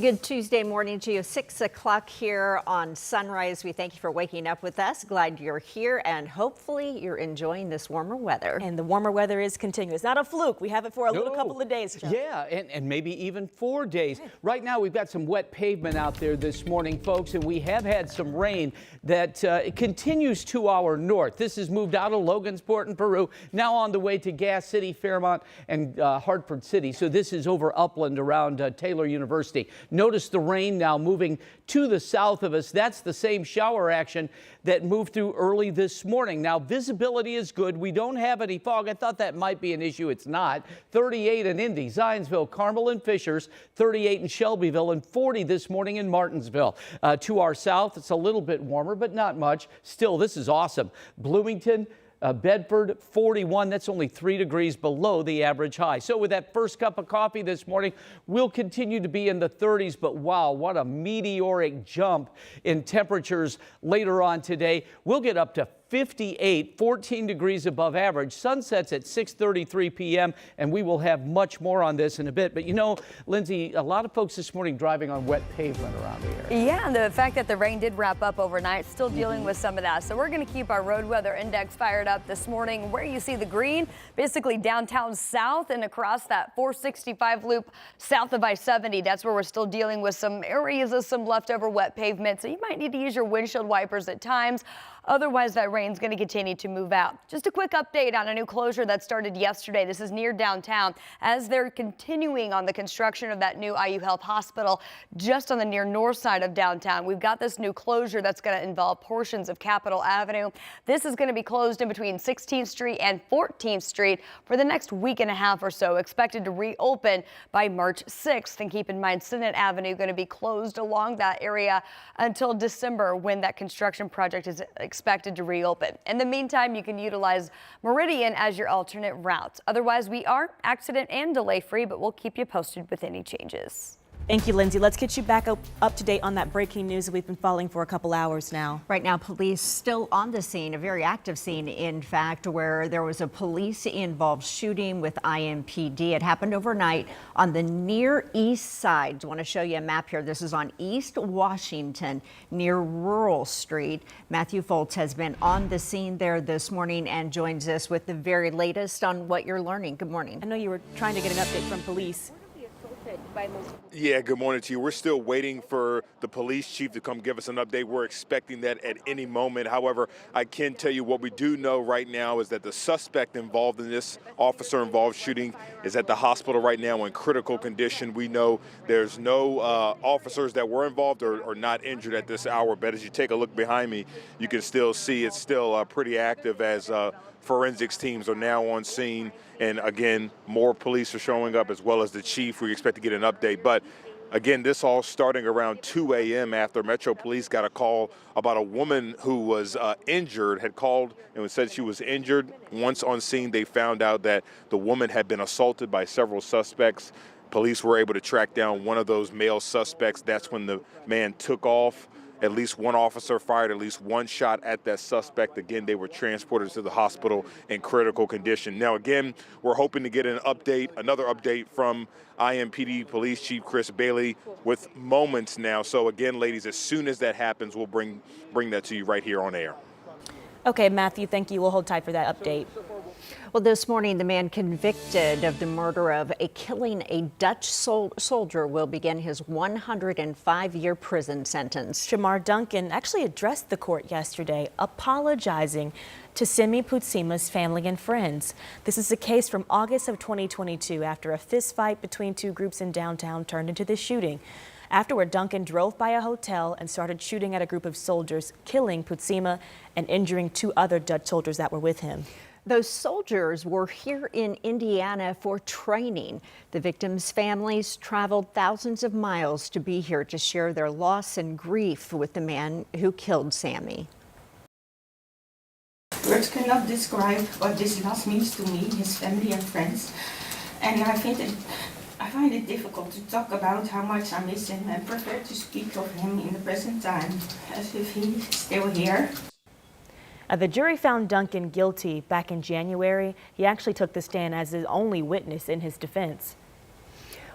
Good Tuesday morning to you, 6 o'clock here on Sunrise. We thank you for waking up with us. Glad you're here, and hopefully you're enjoying this warmer weather. And the warmer weather is continuous. Not a fluke. We have it for a little couple of days, Chuck. Yeah, and maybe even 4 days. Right now, we've got some wet pavement out there this morning, folks, and we have had some rain that continues to our north. This has moved out of Logansport in Peru, now on the way to Gas City, Fairmont, and Hartford City. So this is over upland around Taylor University. Notice the rain now moving to the south of us. That's the same shower action that moved through early this morning. Now, visibility is good. We don't have any fog. I thought that might be an issue. It's not. 38 in Indy, Zionsville, Carmel, and Fishers, 38 in Shelbyville, and 40 this morning in Martinsville. To our south, it's a little bit warmer, but not much. Still, this is awesome. Bloomington, Bedford, 41. That's only 3 degrees below the average high. So with that first cup of coffee this morning, we'll continue to be in the 30s. But wow, what a meteoric jump in temperatures later on today. We'll get up to 58, 14 degrees above average. Sunsets at 6:33 p.m. and we will have much more on this in a bit. But you know, Lindsay, a lot of folks this morning driving on wet pavement around here. Yeah, and the fact that the rain did wrap up overnight, still dealing with some of that. So we're going to keep our road weather index fired up this morning. Where you see the green, basically downtown south and across that 465 loop south of I-70. That's where we're still dealing with some areas of some leftover wet pavement. So you might need to use your windshield wipers at times. Otherwise, that rain's going to continue to move out. Just a quick update on a new closure that started yesterday. This is near downtown as they're continuing on the construction of that new IU Health Hospital just on the near north side of downtown. We've got this new closure that's going to involve portions of Capitol Avenue. This is going to be closed in between 16th Street and 14th Street for the next week and a half or so, expected to reopen by March 6th. And keep in mind, Senate Avenue going to be closed along that area until December when that construction project is expected to reopen. In the meantime, you can utilize Meridian as your alternate route. Otherwise, we are accident and delay free, but we'll keep you posted with any changes. Thank you, Lindsay. Let's get you back up to date on that breaking news that we've been following for a couple hours now. Right now, police still on the scene, a very active scene, in fact, where there was a police-involved shooting with IMPD. It happened overnight on the near east side. I want to show you a map here. This is on East Washington, near Rural Street. Matthew Foltz has been on the scene there this morning and joins us with the very latest on what you're learning. Good morning. I know you were trying to get an update from police. Yeah, good morning to you. We're still waiting for the police chief to come give us an update. We're expecting that at any moment. However, I can tell you what we do know right now is that the suspect involved in this officer-involved shooting is at the hospital right now in critical condition. We know there's no officers that were involved or not injured at this hour, but as you take a look behind me, you can still see it's still pretty active as forensics teams are now on scene. And again, more police are showing up as well as the chief. We expect to get an update. But again, this all starting around 2 a.m. after Metro Police got a call about a woman who was injured, had called and said she was injured. Once on scene, they found out that the woman had been assaulted by several suspects. Police were able to track down one of those male suspects. That's when the man took off. At least one officer fired at least one shot at that suspect. Again, they were transported to the hospital in critical condition. Now, again, we're hoping to get an update, another update from IMPD Police Chief Chris Bailey with moments now. So again, ladies, as soon as that happens, we'll bring that to you right here on air. Okay, Matthew, thank you. We'll hold tight for that update. Well, this morning, the man convicted of the murder of killing a Dutch soldier will begin his 105-year prison sentence. Shamar Duncan actually addressed the court yesterday, apologizing to Semi Putsima's family and friends. This is a case from August of 2022 after a fistfight between two groups in downtown turned into this shooting. Afterward, Duncan drove by a hotel and started shooting at a group of soldiers, killing Putsima and injuring 2 other Dutch soldiers that were with him. Those soldiers were here in Indiana for training. The victims' families traveled thousands of miles to be here to share their loss and grief with the man who killed Sammy. Words cannot describe what this loss means to me, his family and friends. And I find it difficult to talk about how much I miss him and prefer to speak of him in the present time, as if he's still here. The jury found Duncan guilty back in January. He actually took the stand as the only witness in his defense.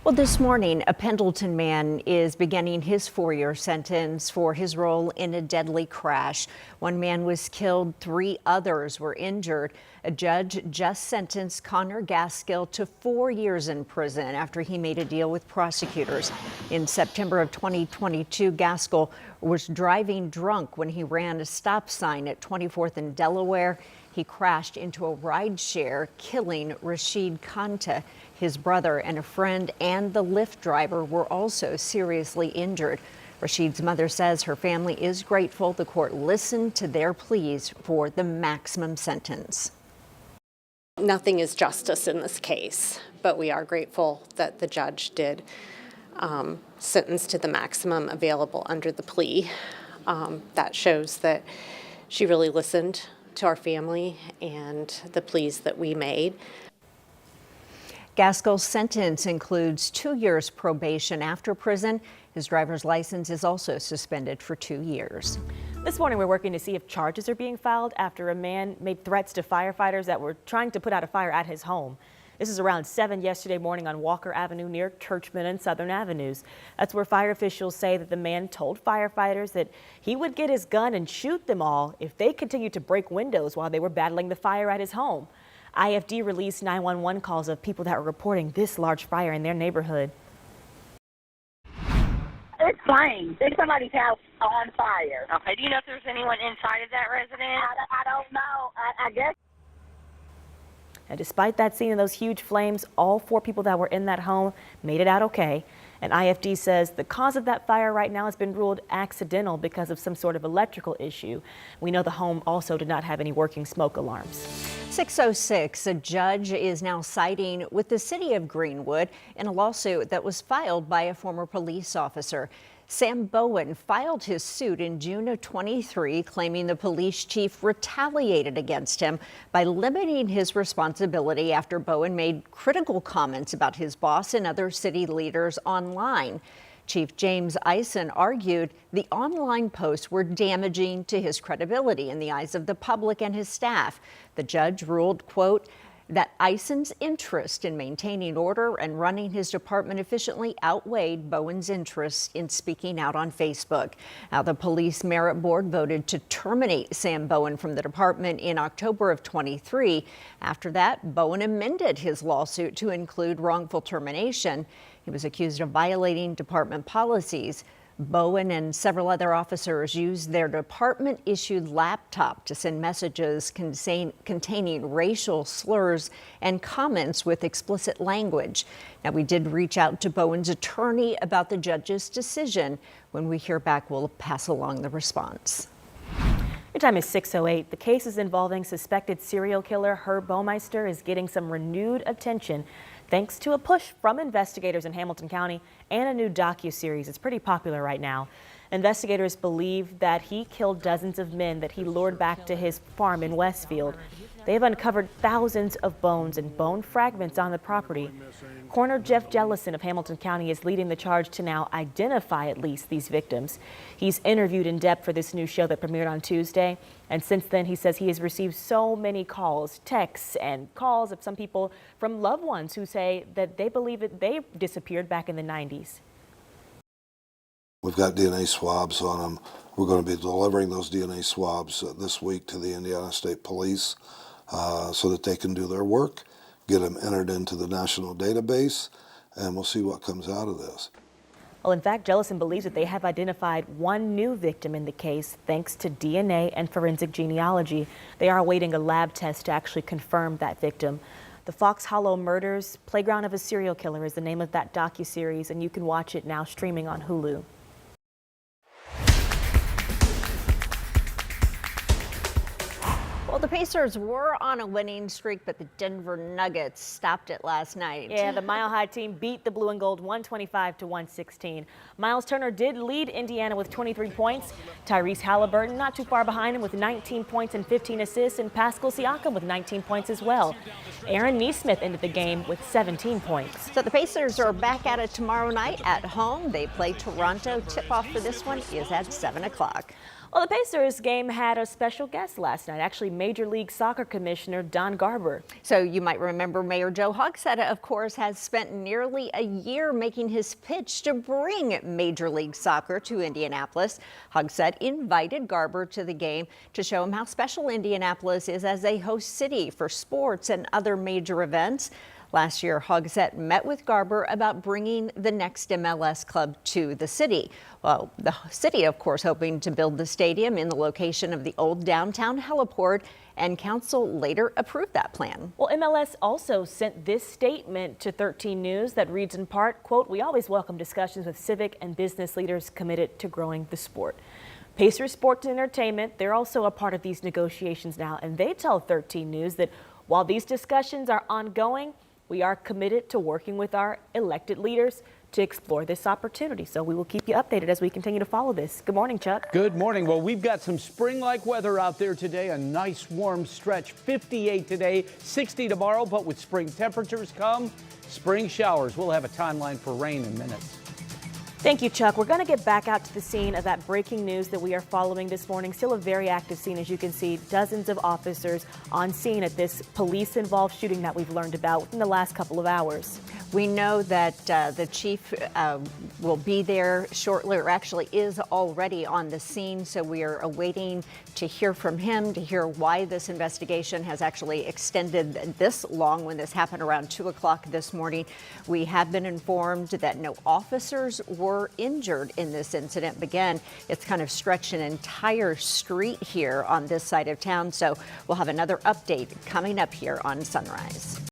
Well, this morning, a Pendleton man is beginning his 4-year sentence for his role in a deadly crash. One man was killed, 3 others were injured. A judge just sentenced Connor Gaskill to 4 years in prison after he made a deal with prosecutors. In September of 2022, Gaskill was driving drunk when he ran a stop sign at 24th and Delaware. He crashed into a rideshare, killing Rashid Kanta. His brother and a friend and the Lyft driver were also seriously injured. Rashid's mother says her family is grateful the court listened to their pleas for the maximum sentence. Nothing is justice in this case, but we are grateful that the judge did sentence to the maximum available under the plea. That shows that she really listened to our family and the pleas that we made. Gaskill's sentence includes 2 years probation after prison. His driver's license is also suspended for 2 years. This morning, we're working to see if charges are being filed after a man made threats to firefighters that were trying to put out a fire at his home. This is around 7 yesterday morning on Walker Avenue near Churchman and Southern Avenues. That's where fire officials say that the man told firefighters that he would get his gun and shoot them all if they continued to break windows while they were battling the fire at his home. IFD released 911 calls of people that were reporting this large fire in their neighborhood. It's flames. It's somebody's house on fire. Okay. Do you know if there's anyone inside of that residence? I don't know. I guess. And despite that scene and those huge flames, all 4 people that were in that home made it out okay. And IFD says the cause of that fire right now has been ruled accidental because of some sort of electrical issue. We know the home also did not have any working smoke alarms. 6:06, a judge is now siding with the city of Greenwood in a lawsuit that was filed by a former police officer. Sam Bowen filed his suit in June of 23, claiming the police chief retaliated against him by limiting his responsibility after Bowen made critical comments about his boss and other city leaders online. Chief James Arson argued the online posts were damaging to his credibility in the eyes of the public and his staff. The judge ruled, quote, that Arson's interest in maintaining order and running his department efficiently outweighed Bowen's interest in speaking out on Facebook. Now, the police merit board voted to terminate Sam Bowen from the department in October of 23. After that, Bowen amended his lawsuit to include wrongful termination. He was accused of violating department policies. Bowen and several other officers used their department-issued laptop to send messages containing racial slurs and comments with explicit language. Now, we did reach out to Bowen's attorney about the judge's decision. When we hear back, we'll pass along the response. Your time is 6:08. The cases involving suspected serial killer Herb Baumeister is getting some renewed attention thanks to a push from investigators in Hamilton County and a new docuseries. It's pretty popular right now. Investigators believe that he killed dozens of men that he lured back to his farm in Westfield. They have uncovered thousands of bones and bone fragments on the property. Coroner Jeff Jellison of Hamilton County is leading the charge to now identify at least these victims. He's interviewed in depth for this new show that premiered on Tuesday. And since then, he says he has received so many calls, texts, and calls of some people from loved ones who say that they believe that they disappeared back in the 90s. We've got DNA swabs on them. We're going to be delivering those DNA swabs this week to the Indiana State Police so that they can do their work, get them entered into the national database, and we'll see what comes out of this. Well, in fact, Jellison believes that they have identified one new victim in the case thanks to DNA and forensic genealogy. They are awaiting a lab test to actually confirm that victim. The Fox Hollow Murders, Playground of a Serial Killer is the name of that docuseries, and you can watch it now streaming on Hulu. Well, the Pacers were on a winning streak, but the Denver Nuggets stopped it last night. Yeah, the Mile High team beat the Blue and Gold 125-116. Miles Turner did lead Indiana with 23 points. Tyrese Halliburton not too far behind him with 19 points and 15 assists, and Pascal Siakam with 19 points as well. Aaron Nesmith ended the game with 17 points. So the Pacers are back at it tomorrow night at home. They play Toronto. Tip-off for this one is at 7 o'clock. Well, the Pacers game had a special guest last night, actually Major League Soccer Commissioner Don Garber. So you might remember Mayor Joe Hogsett, of course, has spent nearly a year making his pitch to bring Major League Soccer to Indianapolis. Hogsett invited Garber to the game to show him how special Indianapolis is as a host city for sports and other major events. Last year, Hogsett met with Garber about bringing the next MLS club to the city. Well, the city, of course, hoping to build the stadium in the location of the old downtown heliport, and council later approved that plan. Well, MLS also sent this statement to 13 News that reads in part, quote, "We always welcome discussions with civic and business leaders committed to growing the sport." Pacers Sports and Entertainment, they're also a part of these negotiations now, and they tell 13 News that while these discussions are ongoing, we are committed to working with our elected leaders to explore this opportunity. So we will keep you updated as we continue to follow this. Good morning, Chuck. Good morning. Well, we've got some spring-like weather out there today. A nice warm stretch. 58 today, 60 tomorrow. But with spring temperatures come, spring showers. We'll have a timeline for rain in minutes. Thank you, Chuck. We're going to get back out to the scene of that breaking news that we are following this morning. Still a very active scene, as you can see. Dozens of officers on scene at this police-involved shooting that we've learned about within the last couple of hours. We know that the chief will be there shortly, or actually is already on the scene. So we are awaiting to hear from him, to hear why this investigation has actually extended this long when this happened around 2 o'clock this morning. We have been informed that no officers were injured in this incident. But again, it's kind of stretched an entire street here on this side of town. So we'll have another update coming up here on Sunrise.